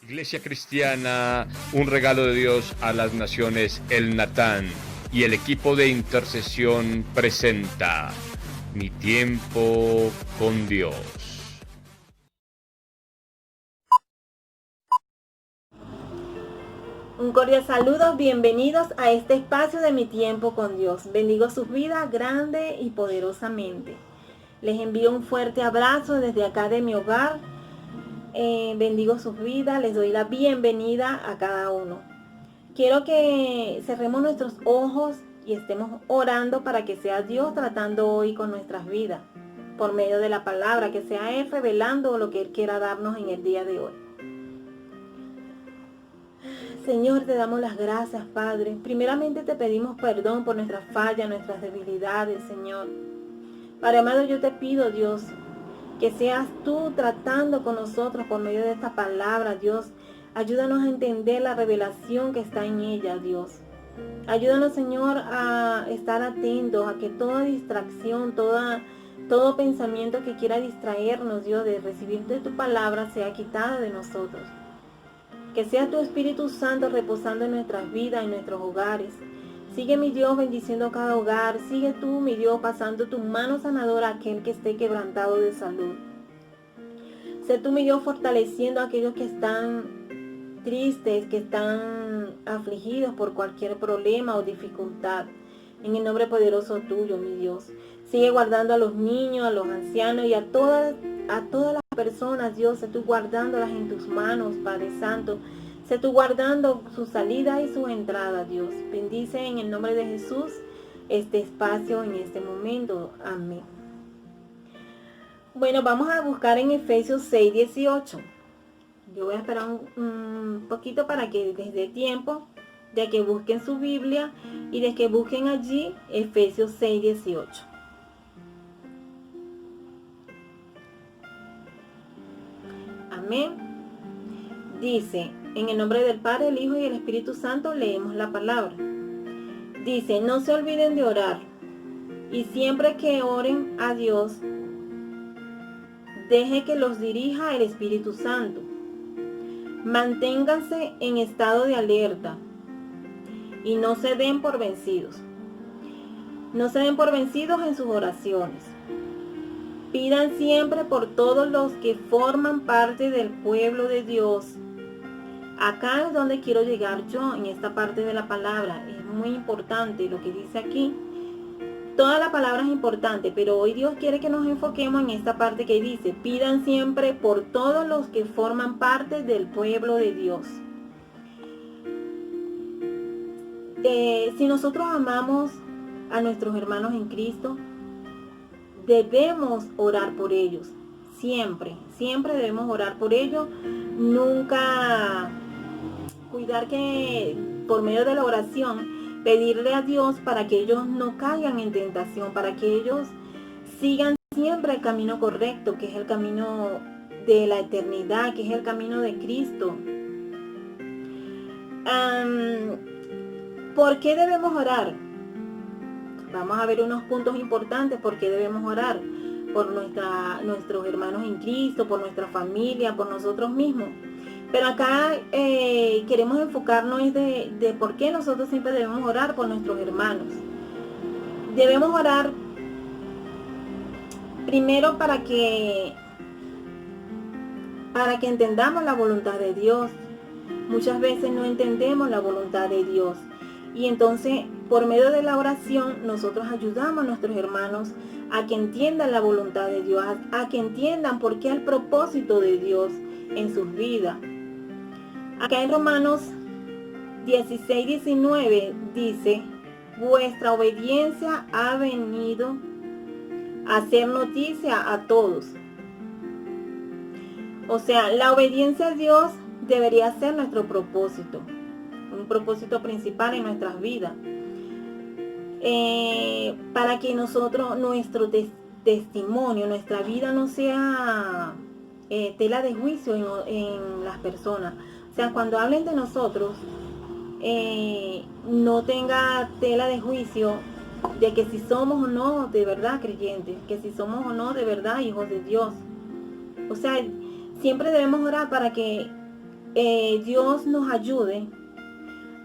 Iglesia Cristiana, un regalo de Dios a las naciones, el Natán y el equipo de intercesión presenta Mi Tiempo con Dios. Un cordial saludo, bienvenidos a este espacio de Mi Tiempo con Dios. Bendigo sus vidas grande y poderosamente. Les envío un fuerte abrazo desde acá de mi hogar. Bendigo sus vidas, les doy la bienvenida a cada uno. Quiero que cerremos nuestros ojos y estemos orando para que sea Dios tratando hoy con nuestras vidas, por medio de la palabra, que sea Él revelando lo que Él quiera darnos en el día de hoy. Señor, te damos las gracias, Padre. Primeramente te pedimos perdón por nuestras fallas, nuestras debilidades, Señor. Padre amado, yo te pido, Dios, que seas tú tratando con nosotros por medio de esta palabra, Dios. Ayúdanos a entender la revelación que está en ella, Dios. Ayúdanos, Señor, a estar atentos a que toda distracción, todo pensamiento que quiera distraernos, Dios, de recibir de tu palabra sea quitada de nosotros. Que sea tu Espíritu Santo reposando en nuestras vidas, en nuestros hogares. Sigue, mi Dios, bendiciendo cada hogar. Sigue tú, mi Dios, pasando tu mano sanadora a aquel que esté quebrantado de salud. Sé tú, mi Dios, fortaleciendo a aquellos que están tristes, que están afligidos por cualquier problema o dificultad. En el nombre poderoso tuyo, mi Dios. Sigue guardando a los niños, a los ancianos y a todas las personas, Dios. Sé tú guardándolas en tus manos, Padre Santo. Sé tú guardando su salida y su entrada, Dios. Bendice en el nombre de Jesús este espacio en este momento. Amén. Bueno, vamos a buscar en Efesios 6:18. Yo voy a esperar un poquito para que les dé tiempo de que busquen su Biblia y de que busquen allí Efesios 6:18. Amén. Dice, en el nombre del Padre, el Hijo y el Espíritu Santo leemos la palabra. Dice, no se olviden de orar y siempre que oren a Dios, deje que los dirija el Espíritu Santo. Manténganse en estado de alerta y no se den por vencidos. No se den por vencidos en sus oraciones. Pidan siempre por todos los que forman parte del pueblo de Dios. Acá es donde quiero llegar yo en esta parte de la palabra. Es muy importante lo que dice aquí. Toda la palabra es importante, pero hoy Dios quiere que nos enfoquemos en esta parte que dice, pidan siempre por todos los que forman parte del pueblo de Dios. Si nosotros amamos a nuestros hermanos en Cristo, debemos orar por ellos. Siempre debemos orar por ellos. Nunca cuidar que por medio de la oración, pedirle a Dios para que ellos no caigan en tentación, para que ellos sigan siempre el camino correcto, que es el camino de la eternidad, que es el camino de Cristo. ¿Por qué debemos orar? Vamos a ver unos puntos importantes por qué debemos orar. Por nuestros hermanos en Cristo, por nuestra familia, por nosotros mismos. Pero acá queremos enfocarnos de por qué nosotros siempre debemos orar por nuestros hermanos. Debemos orar primero para que entendamos la voluntad de Dios. Muchas veces no entendemos la voluntad de Dios. Y entonces, por medio de la oración, nosotros ayudamos a nuestros hermanos a que entiendan la voluntad de Dios, a que entiendan por qué el propósito de Dios en sus vidas. Acá en Romanos 16:19 dice, vuestra obediencia ha venido a ser noticia a todos. O sea, la obediencia a Dios debería ser nuestro propósito, un propósito principal en nuestras vidas. Para que nosotros, nuestro testimonio, nuestra vida no sea tela de juicio en las personas. O sea, cuando hablen de nosotros, no tenga tela de juicio de que si somos o no de verdad creyentes, que si somos o no de verdad hijos de Dios. O sea, siempre debemos orar para que Dios nos ayude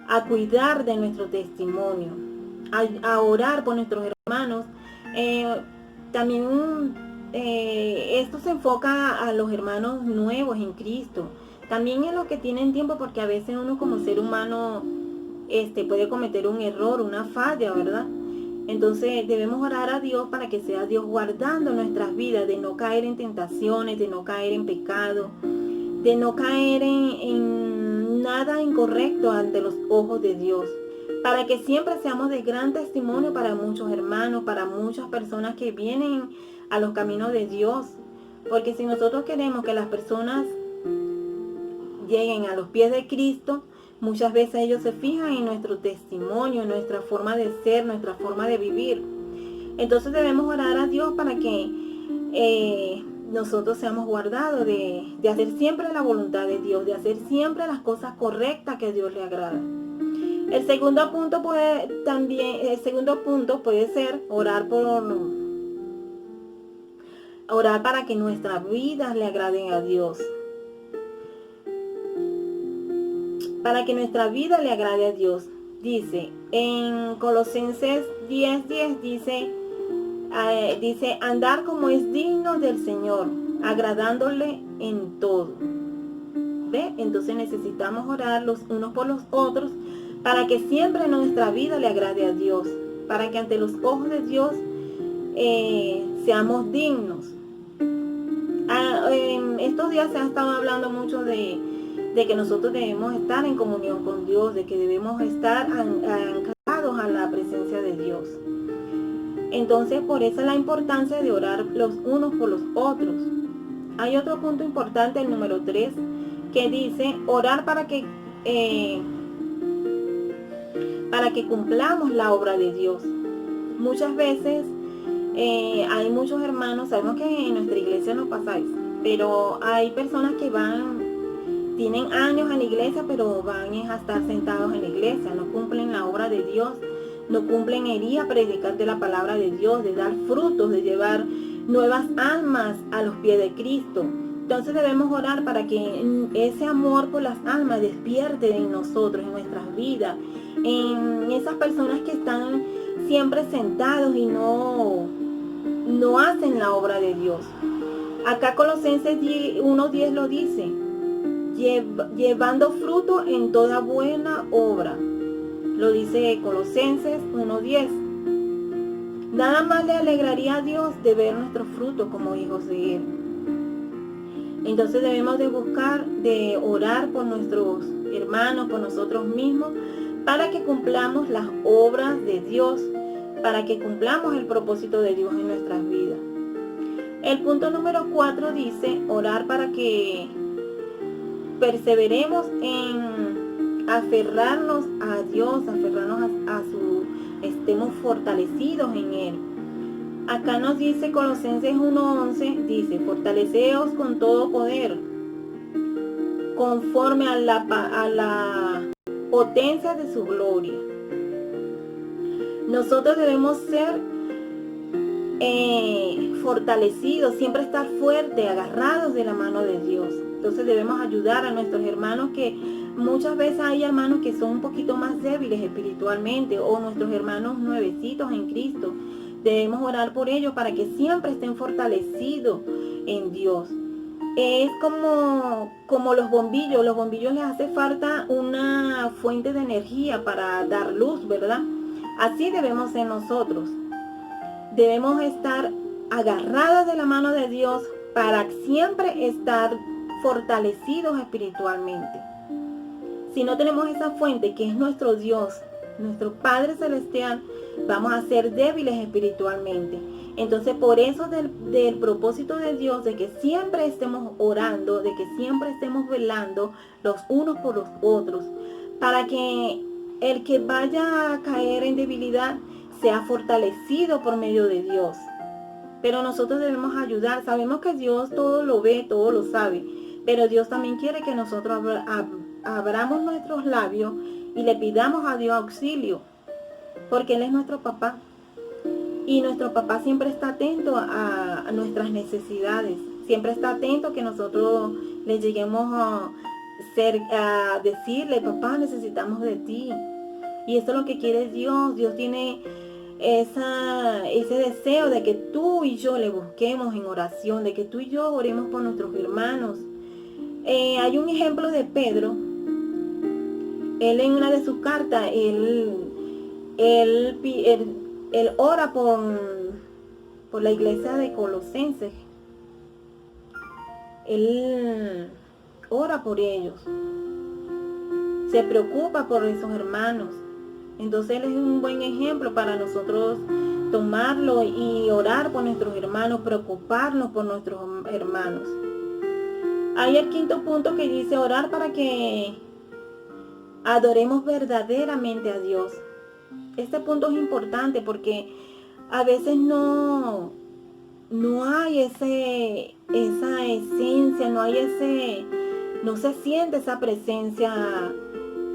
a cuidar de nuestro testimonio, a orar por nuestros hermanos. También esto se enfoca a los hermanos nuevos en Cristo, también en los que tienen tiempo, porque a veces uno como ser humano puede cometer un error, una falla, ¿verdad? Entonces debemos orar a Dios para que sea Dios guardando nuestras vidas, de no caer en tentaciones, de no caer en pecado, de no caer en nada incorrecto ante los ojos de Dios, para que siempre seamos de gran testimonio para muchos hermanos, para muchas personas que vienen a los caminos de Dios. Porque si nosotros queremos que las personas lleguen a los pies de Cristo, muchas veces ellos se fijan en nuestro testimonio, en nuestra forma de ser, nuestra forma de vivir. Entonces debemos orar a Dios para que nosotros seamos guardados de hacer siempre la voluntad de Dios, de hacer siempre las cosas correctas que a Dios le agrada. El segundo punto puede ser orar para que nuestras vidas le agraden a Dios. Para que nuestra vida le agrade a Dios. Dice en Colosenses 10:10, dice andar como es digno del Señor, agradándole en todo. ¿Ve? Entonces necesitamos orar los unos por los otros para que siempre nuestra vida le agrade a Dios, para que ante los ojos de Dios seamos dignos. En estos días se ha estado hablando mucho de que nosotros debemos estar en comunión con Dios, de que debemos estar anclados a la presencia de Dios. Entonces, por eso la importancia de orar los unos por los otros. Hay otro punto importante, el número 3, que dice orar para que cumplamos la obra de Dios. Muchas veces hay muchos hermanos, sabemos que en nuestra iglesia no pasa eso, pero hay personas que tienen años en la iglesia, pero van a estar sentados en la iglesia, no cumplen la obra de Dios, no cumplen ir a predicar de la palabra de Dios, de dar frutos, de llevar nuevas almas a los pies de Cristo. Entonces debemos orar para que ese amor por las almas despierte en nosotros, en nuestras vidas, en esas personas que están siempre sentados y no hacen la obra de Dios. Acá Colosenses 1:10 lo dice, llevando fruto en toda buena obra. Lo dice Colosenses 1:10. Nada más le alegraría a Dios de ver nuestros frutos como hijos de Él. Entonces debemos de buscar, de orar por nuestros hermanos, por nosotros mismos, para que cumplamos las obras de Dios, para que cumplamos el propósito de Dios en nuestras vidas. El punto número 4 dice orar para que perseveremos en aferrarnos a Dios, aferrarnos estemos fortalecidos en Él. Acá nos dice Colosenses 1:11, dice, fortaleceos con todo poder, conforme a la potencia de su gloria. Nosotros debemos ser fortalecidos, siempre estar fuertes, agarrados de la mano de Dios. Entonces debemos ayudar a nuestros hermanos, que muchas veces hay hermanos que son un poquito más débiles espiritualmente, o nuestros hermanos nuevecitos en Cristo. Debemos orar por ellos para que siempre estén fortalecidos en Dios. Es como los bombillos les hace falta una fuente de energía para dar luz, ¿verdad? Así debemos ser nosotros. Debemos estar agarrados de la mano de Dios para siempre estar fortalecidos espiritualmente. Si no tenemos esa fuente que es nuestro Dios, nuestro Padre Celestial, vamos a ser débiles espiritualmente. Entonces, por eso del propósito de Dios, de que siempre estemos orando, de que siempre estemos velando los unos por los otros, para que el que vaya a caer en debilidad sea fortalecido por medio de Dios. Pero nosotros debemos ayudar. Sabemos que Dios todo lo ve, todo lo sabe, pero Dios también quiere que nosotros abramos nuestros labios y le pidamos a Dios auxilio, porque Él es nuestro papá. Y nuestro papá siempre está atento a nuestras necesidades. Siempre está atento que nosotros le lleguemos decirle, papá, necesitamos de ti. Y eso es lo que quiere Dios. Dios tiene ese deseo de que tú y yo le busquemos en oración, de que tú y yo oremos por nuestros hermanos. Hay un ejemplo de Pedro. Él en una de sus cartas, él ora por la iglesia de Colosenses. Él ora por ellos. Se preocupa por esos hermanos. Entonces él es un buen ejemplo para nosotros tomarlo y orar por nuestros hermanos, preocuparnos por nuestros hermanos. Hay el quinto punto que dice orar para que adoremos verdaderamente a Dios. Este punto es importante porque a veces no hay esa esencia, no se siente esa presencia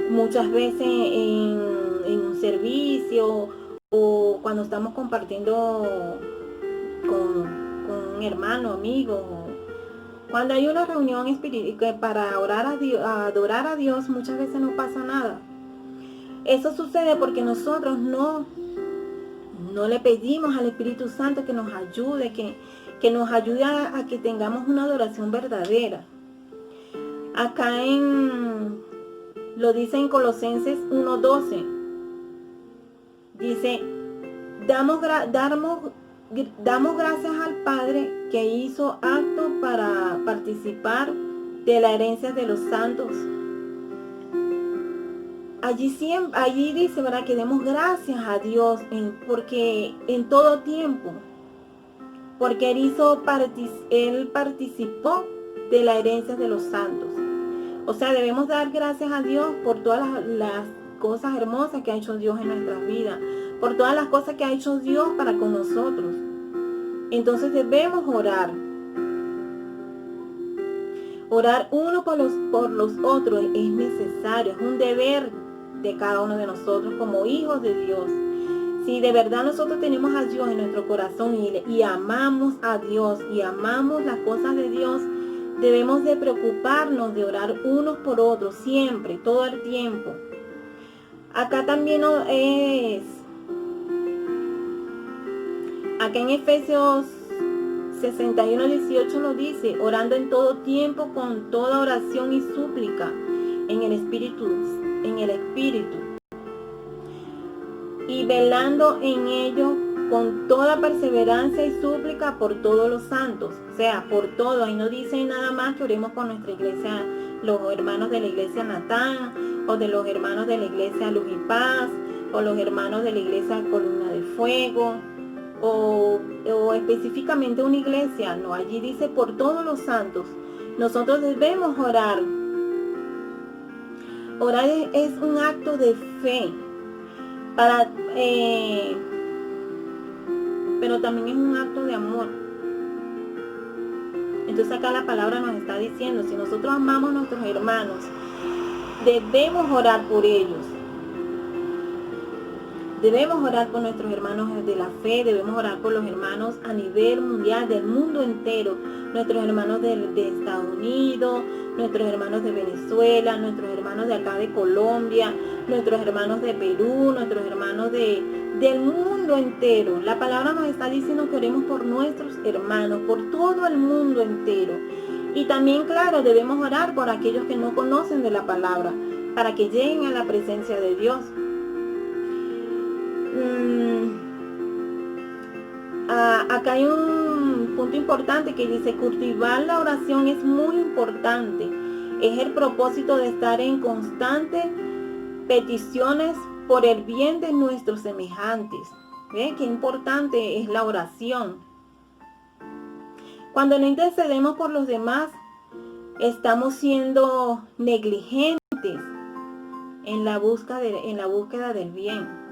muchas veces en un servicio o cuando estamos compartiendo con un hermano, amigo. Cuando hay una reunión espiritual para orar a Dios, adorar a Dios, muchas veces no pasa nada. Eso sucede porque nosotros no le pedimos al Espíritu Santo que nos ayude, que nos ayude a que tengamos una adoración verdadera. Acá lo dice en Colosenses 1:12. Dice, damos gracias al Padre que hizo acto para participar de la herencia de los santos. Allí dice, ¿verdad?, que demos gracias a Dios porque en todo tiempo, porque Él participó de la herencia de los santos. O sea, debemos dar gracias a Dios por todas las cosas hermosas que ha hecho Dios en nuestras vidas, por todas las cosas que ha hecho Dios para con nosotros. Entonces debemos orar uno por los otros es necesario, es un deber de cada uno de nosotros como hijos de Dios. Si de verdad nosotros tenemos a Dios en nuestro corazón y amamos a Dios y amamos las cosas de Dios, debemos de preocuparnos de orar unos por otros siempre, todo el tiempo. Acá también acá en Efesios 61:18 nos dice, orando en todo tiempo con toda oración y súplica en el Espíritu. Y velando en ello con toda perseverancia y súplica por todos los santos. O sea, por todo. Ahí no dice nada más que oremos por nuestra iglesia, los hermanos de la iglesia Natán, o de los hermanos de la iglesia Luz y Paz, o los hermanos de la iglesia Columna de Fuego, o específicamente una iglesia. No, allí dice por todos los santos. Nosotros debemos orar. Orar es un acto de fe, pero también es un acto de amor. Entonces acá la palabra nos está diciendo, si nosotros amamos a nuestros hermanos, debemos orar por ellos. Debemos orar por nuestros hermanos de la fe, debemos orar por los hermanos a nivel mundial, del mundo entero, nuestros hermanos de Estados Unidos, nuestros hermanos de Venezuela, nuestros hermanos de acá de Colombia, nuestros hermanos de Perú, nuestros hermanos del mundo entero. La palabra nos está diciendo que oremos por nuestros hermanos, por todo el mundo entero. Y también, claro, debemos orar por aquellos que no conocen de la palabra, para que lleguen a la presencia de Dios. Acá hay un punto importante que dice, cultivar la oración es muy importante. Es el propósito de estar en constantes peticiones por el bien de nuestros semejantes. ¿Ve? Qué importante es la oración. Cuando no intercedemos por los demás, estamos siendo negligentes en la búsqueda del bien,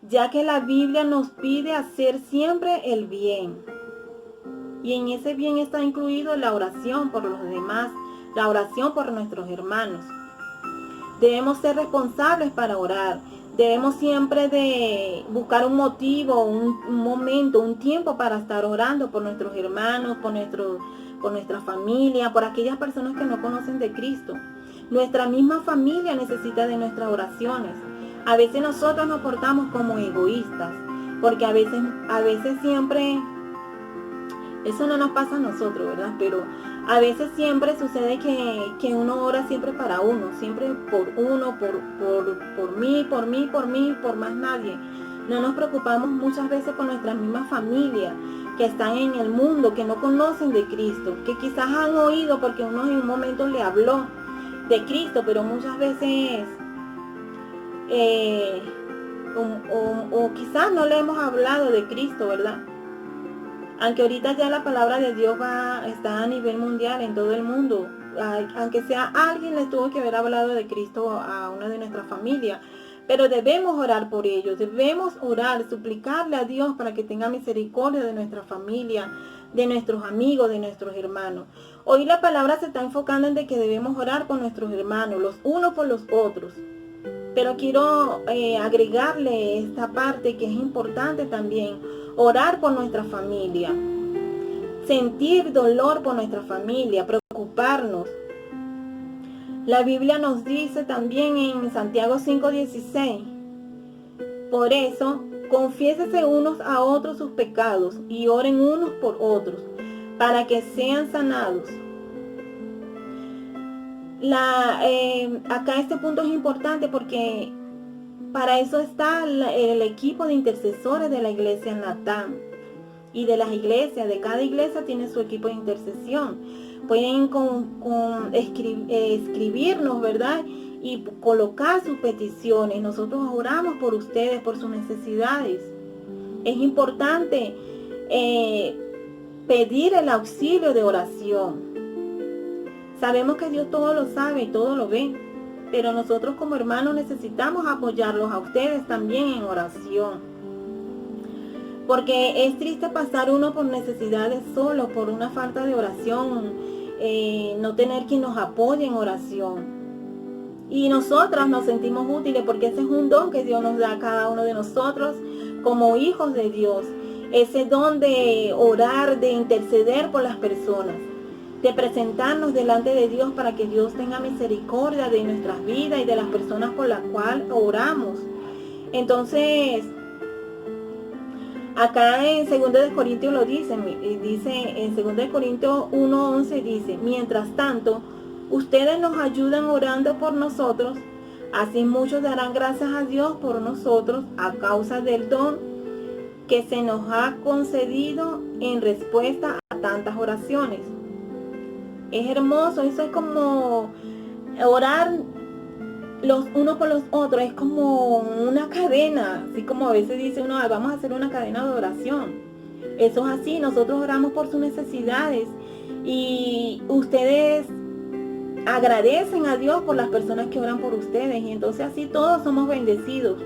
ya que la Biblia nos pide hacer siempre el bien. Y en ese bien está incluido la oración por los demás, la oración por nuestros hermanos. Debemos ser responsables para orar. Debemos siempre de buscar un motivo, un momento, un tiempo para estar orando por nuestros hermanos, por nuestra familia, por aquellas personas que no conocen de Cristo. Nuestra misma familia necesita de nuestras oraciones. A veces nosotros nos portamos como egoístas, porque a veces siempre, eso no nos pasa a nosotros, ¿verdad? Pero a veces siempre sucede que uno ora siempre para uno, siempre por uno, por mí, por más nadie. No nos preocupamos muchas veces por nuestra misma familia, que están en el mundo, que no conocen de Cristo, que quizás han oído porque uno en un momento le habló de Cristo, pero muchas veces o quizás no le hemos hablado de Cristo, ¿verdad? Aunque ahorita ya la palabra de Dios está a nivel mundial en todo el mundo, aunque sea alguien le tuvo que haber hablado de Cristo a una de nuestras familias, pero debemos orar por ellos, debemos orar, suplicarle a Dios para que tenga misericordia de nuestra familia, de nuestros amigos, de nuestros hermanos. Hoy la palabra se está enfocando en de que debemos orar por nuestros hermanos, los unos por los otros. Pero quiero agregarle esta parte que es importante también, orar por nuestra familia, sentir dolor por nuestra familia, preocuparnos. La Biblia nos dice también en Santiago 5:16, por eso, confiésese unos a otros sus pecados y oren unos por otros, para que sean sanados. Acá este punto es importante porque para eso está el equipo de intercesores de la iglesia Natán y de las iglesias. De cada iglesia tiene su equipo de intercesión. Pueden escribirnos, ¿verdad? Y colocar sus peticiones. Nosotros oramos por ustedes, por sus necesidades. Es importante pedir el auxilio de oración. Sabemos que Dios todo lo sabe y todo lo ve, pero nosotros como hermanos necesitamos apoyarlos a ustedes también en oración. Porque es triste pasar uno por necesidades solo, por una falta de oración, no tener quien nos apoye en oración. Y nosotras nos sentimos útiles porque ese es un don que Dios nos da a cada uno de nosotros como hijos de Dios. Ese don de orar, de interceder por las personas, de presentarnos delante de Dios para que Dios tenga misericordia de nuestras vidas y de las personas por las cuales oramos. Entonces, acá en 2 de Corintios lo dice en 2 de Corintios 1:11 dice, mientras tanto, ustedes nos ayudan orando por nosotros, así muchos darán gracias a Dios por nosotros a causa del don que se nos ha concedido en respuesta a tantas oraciones. Es hermoso, eso es como orar los unos por los otros, es como una cadena, así como a veces dice uno, vamos a hacer una cadena de oración. Eso es así, nosotros oramos por sus necesidades y ustedes agradecen a Dios por las personas que oran por ustedes y entonces así todos somos bendecidos,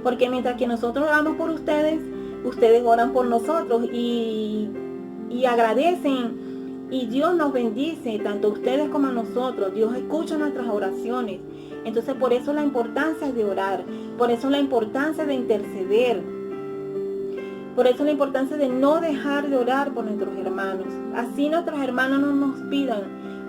porque mientras que nosotros oramos por ustedes, ustedes oran por nosotros y agradecen. Y Dios nos bendice, tanto a ustedes como a nosotros. Dios escucha nuestras oraciones. Entonces por eso la importancia de orar. Por eso la importancia de interceder. Por eso la importancia de no dejar de orar por nuestros hermanos. Así nuestros hermanos no nos pidan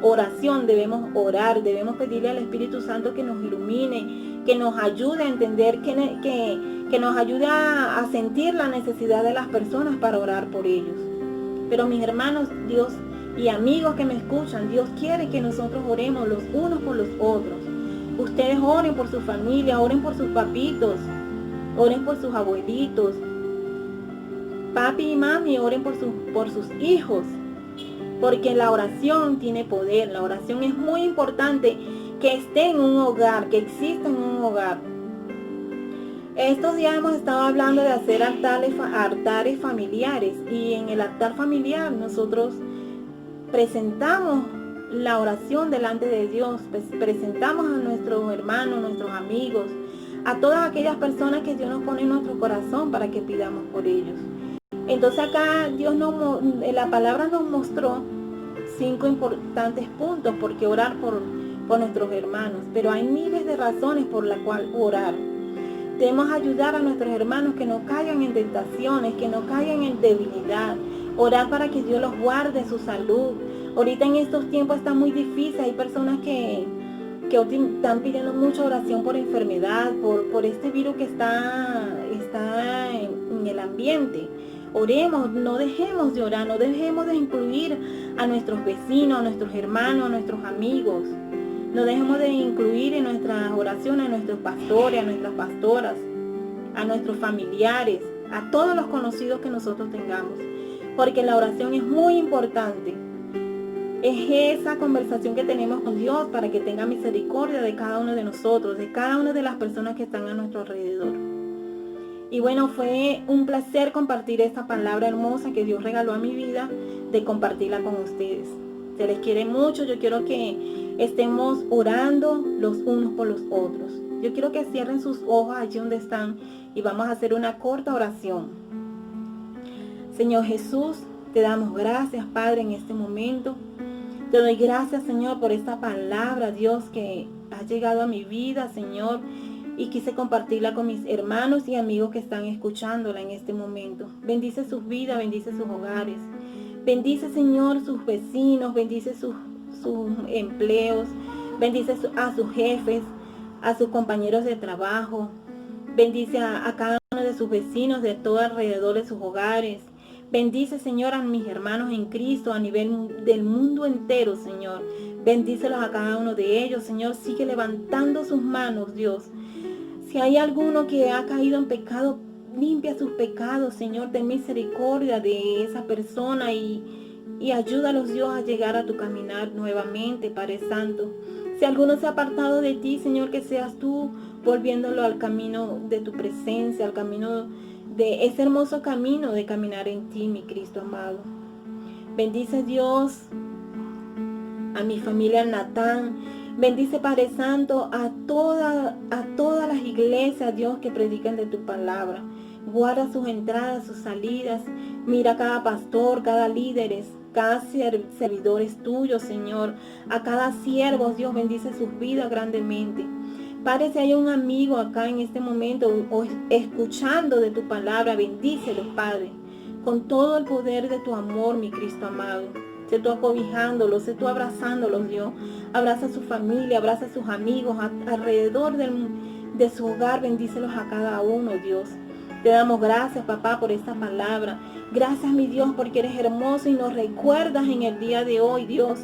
oración, debemos orar. Debemos pedirle al Espíritu Santo que nos ilumine, que nos ayude a entender, que nos ayude a sentir la necesidad de las personas para orar por ellos. Pero mis hermanos, Dios y amigos que me escuchan, Dios quiere que nosotros oremos los unos por los otros. Ustedes oren por su familia, oren por sus papitos, oren por sus abuelitos. Papi y mami, oren por sus hijos. Porque la oración tiene poder. La oración es muy importante que esté en un hogar, que exista en un hogar. Estos días hemos estado hablando de hacer altares familiares. Y en el altar familiar nosotros presentamos la oración delante de Dios, presentamos a nuestros hermanos, nuestros amigos, a todas aquellas personas que Dios nos pone en nuestro corazón para que pidamos por ellos. Entonces acá la palabra nos mostró 5 importantes puntos por qué orar por nuestros hermanos, pero hay miles de razones por las cuales orar. Debemos ayudar a nuestros hermanos que no caigan en tentaciones, que no caigan en debilidad. Orar para que Dios los guarde su salud. Ahorita en estos tiempos está muy difícil. Hay personas que están pidiendo mucha oración por enfermedad, por este virus que está en el ambiente. Oremos, no dejemos de orar, no dejemos de incluir a nuestros vecinos, a nuestros hermanos, a nuestros amigos. No dejemos de incluir en nuestras oraciones a nuestros pastores, a nuestras pastoras, a nuestros familiares, a todos los conocidos que nosotros tengamos. Porque la oración es muy importante. Es esa conversación que tenemos con Dios para que tenga misericordia de cada uno de nosotros, de cada una de las personas que están a nuestro alrededor. Y bueno, fue un placer compartir esta palabra hermosa que Dios regaló a mi vida, de compartirla con ustedes. Se les quiere mucho. Yo quiero que estemos orando los unos por los otros. Yo quiero que cierren sus ojos allí donde están y vamos a hacer una corta oración. Señor Jesús, te damos gracias, Padre, en este momento. Te doy gracias, Señor, por esta palabra, Dios, que ha llegado a mi vida, Señor, y quise compartirla con mis hermanos y amigos que están escuchándola en este momento. Bendice sus vidas, bendice sus hogares. Bendice, Señor, sus vecinos, bendice sus empleos, bendice a sus jefes, a sus compañeros de trabajo. Bendice a cada uno de sus vecinos de todo alrededor de sus hogares. Bendice, Señor, a mis hermanos en Cristo a nivel del mundo entero, Señor. Bendícelos a cada uno de ellos, Señor. Sigue levantando sus manos, Dios. Si hay alguno que ha caído en pecado, limpia sus pecados, Señor. Ten misericordia de esa persona y ayúdalos, Dios, a llegar a tu caminar nuevamente, Padre Santo. Si alguno se ha apartado de ti, Señor, que seas tú volviéndolo al camino de tu presencia, al camino de ese hermoso camino de caminar en ti, mi Cristo amado. Bendice, Dios, a mi familia Natán. Bendice, Padre Santo, a todas las iglesias, Dios, que predican de tu palabra. Guarda sus entradas, sus salidas. Mira a cada pastor, cada líderes, cada servidores tuyos, Señor. A cada siervo, Dios, bendice sus vidas grandemente. Padre, si hay un amigo acá en este momento o escuchando de tu palabra, bendícelos, Padre, con todo el poder de tu amor, mi Cristo amado. Sé tú acobijándolos, sé tú abrazándolos, Dios. Abraza a su familia, abraza a sus amigos, alrededor de su hogar, bendícelos a cada uno, Dios. Te damos gracias, papá, por esta palabra. Gracias, mi Dios, porque eres hermoso y nos recuerdas en el día de hoy, Dios,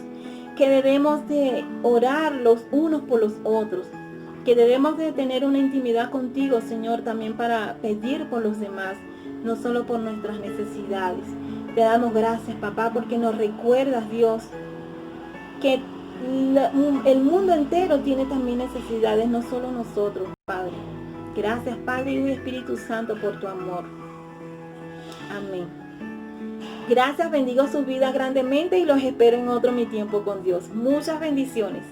que debemos de orar los unos por los otros. Que debemos de tener una intimidad contigo, Señor, también para pedir por los demás, no solo por nuestras necesidades. Te damos gracias, papá, porque nos recuerdas, Dios, que el mundo entero tiene también necesidades, no solo nosotros, Padre. Gracias, Padre y Espíritu Santo, por tu amor. Amén. Gracias, bendigo sus vidas grandemente y los espero en otro Mi Tiempo con Dios. Muchas bendiciones.